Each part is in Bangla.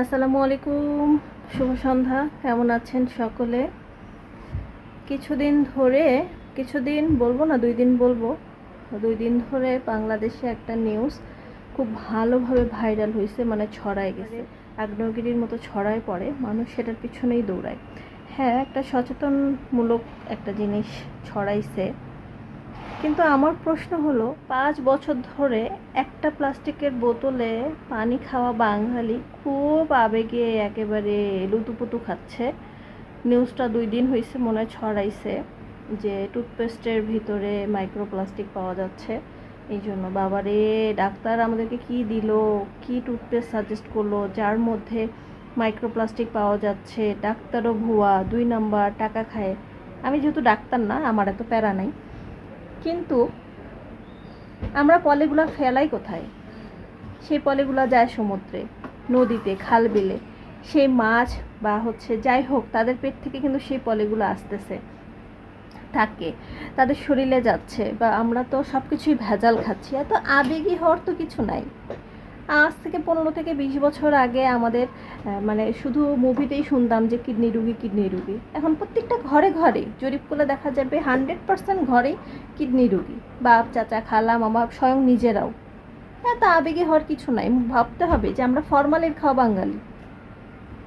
আসসালামু আলাইকুম, শুভ সন্ধ্যা। কেমন আছেন সকলে? কিছুদিন বলবো না, 2 দিন বলবো। 2 দিন ধরে বাংলাদেশে একটা নিউজ খুব ভালোভাবে ভাইরাল হয়েছে, মানে ছড়ায় গেছে, আগ্নেয়গিরির মতো ছড়ায় পড়ে, মানুষ সেটার পিছনেই দৌড়ায়। হ্যাঁ, একটা সচেতনমূলক একটা জিনিস ছড়াইছে, কিন্তু আমার প্রশ্ন হলো 5 বছর ধরে একটা প্লাস্টিকের বোতলে পানি খাওয়া বাঙালি খুব আবেগে একেবারে লুতুপুতু খাচ্ছে। নিউজটা 2 দিন হয়েছে মনে হয় ছড়াইছে যে টুথপেস্টের ভিতরে মাইক্রোপ্লাস্টিক পাওয়া যাচ্ছে। এই জন্য বাবারে, ডাক্তার আমাদেরকে কি দিল, কি টুথপেস্ট সাজেস্ট করলো যার মধ্যে মাইক্রোপ্লাস্টিক পাওয়া যাচ্ছে। ডাক্তারও ভুয়া, 2 নাম্বার, টাকা খায়। আমি যেহেতু ডাক্তার না, আমার এত প্যারা নাই, কিন্তু আমরা পলিগুলো ফেলাই কোথায়? সেই পলিগুলো যায় সমুদ্রে, নদীতে, খাল বিলে। সেই মাছ বা যাই হোক, তাদের পেট থেকে কিন্তু সেই পলিগুলো আসতেছে, থাকে, তাদের শরীরে যাচ্ছে, বা আমরা তো সব কিছুই ভেজাল খাচ্ছি। এত আবেগী হওয়ার তো কিছু নাই। আজ থেকে 15 থেকে 20 বছর আগে আমাদের মানে শুধু মুভিতেই শুনতাম যে কিডনি রুগী। এখন প্রত্যেকটা ঘরে ঘরে জরিপ করলে দেখা যাবে 100% ঘরেই কিডনি রুগী। বাপ, চাচা, খালা, মামা, স্বয়ং নিজেরাও। এত আবেগে হওয়ার কিছু নাই। ভাবতে হবে যে আমরা ফরমালিন খাওয়া বাঙালি।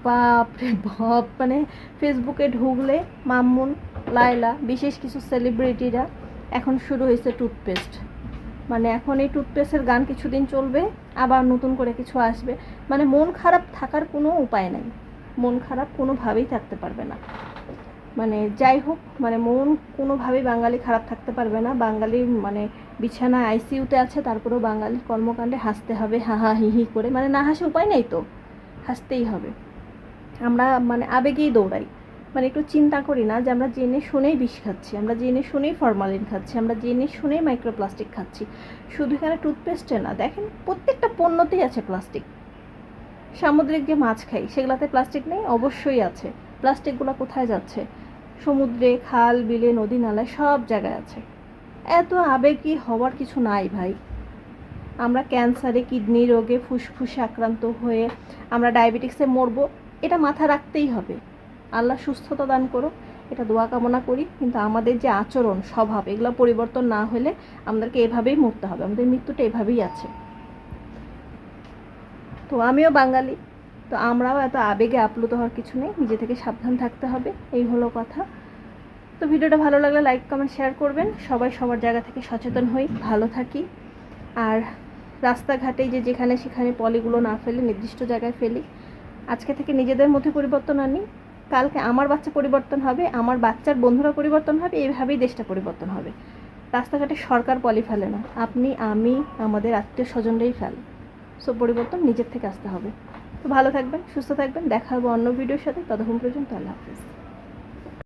বাপরে বাপ, মানে ফেসবুকে ঢুকলে মামুন, লায়লা, বিশেষ কিছু সেলিব্রিটিরা এখন শুরু হয়েছে টুথপেস্ট। মানে এখন এই টুথপেস্টের গান কিছুদিন চলবে, আবার নতুন করে কিছু আসবে। মানে মন খারাপ থাকার কোনো উপায় নাই, মন খারাপ কোনোভাবেই থাকতে পারবে না। মানে যাই হোক, মানে মন কোনোভাবেই বাঙালি খারাপ থাকতে পারবে না। বাঙালি মানে বিছানা আইসিইউতে আছে, তারপরেও বাঙালির কর্মকাণ্ডে হাসতে হবে, হা হা হি হি করে। মানে না হাসে উপায় নেই তো, হাসতেই হবে। আমরা মানে আবেগেই দৌড়াই, মানে একটু চিন্তা করি না যে আমরা জেনে শুনেই বিষ খাচ্ছি, আমরা জেনে শুনেই ফরমালিন খাচ্ছি, আমরা জেনে শুনেই মাইক্রোপ্লাস্টিক খাচ্ছি। শুধু এখানে টুথপেস্টে না, দেখেন প্রত্যেকটা পণ্যতেই আছে প্লাস্টিক। সামুদ্রিক যে মাছ খাই সেগুলোতে প্লাস্টিক নেই? অবশ্যই আছে। প্লাস্টিকগুলো কোথায় যাচ্ছে? সমুদ্রে, খাল বিলে, নদী নালায়, সব জায়গায় আছে। এত আবেগী হওয়ার কিছু নাই ভাই। আমরা ক্যান্সারে, কিডনি রোগে, ফুসফুসে আক্রান্ত হয়ে আমরা ডায়াবেটিক্সে মরবো, এটা মাথা রাখতেই হবে। আল্লাহ সুস্থতা দান করো, এটা দোয়া কামনা করি। কিন্তু আমাদের যে আচরণ, স্বভাব, এগুলো পরিবর্তন না হলে আমাদেরকে এভাবেই মরতে হবে। আমাদের মৃত্যুটা এভাবেই আছে। তো আমিও বাঙালি, তো আমরাও এত আবেগে আপ্লুত হওয়ার কিছু নেই, নিজে থেকে সাবধান থাকতে হবে, এই হলো কথা। তো ভিডিওটা ভালো লাগলে লাইক, কমেন্ট, শেয়ার করবেন। সবাই সবার জায়গা থেকে সচেতন হই, ভালো থাকি। আর রাস্তাঘাটে যেখানে সেখানে পলিগুলো না ফেলে নির্দিষ্ট জায়গায় ফেলি। আজকে থেকে নিজেদের মধ্যে পরিবর্তন আনি, কালকে আমার বাচ্চা পরিবর্তন হবে, আমার বাচ্চার বন্ধুরা পরিবর্তন হবে, এইভাবেই দেশটা পরিবর্তন হবে। রাস্তাঘাটে সরকার পলি ফেলে না, আপনি, আমি, আমাদের আত্মীয় স্বজনরাই ফেলে। সো পরিবর্তন নিজের থেকে আসতে হবে। তো ভালো থাকবেন, সুস্থ থাকবেন, দেখা হবে অন্য ভিডিওর সাথে। ততক্ষণ পর্যন্ত আল্লাহ হাফিজ।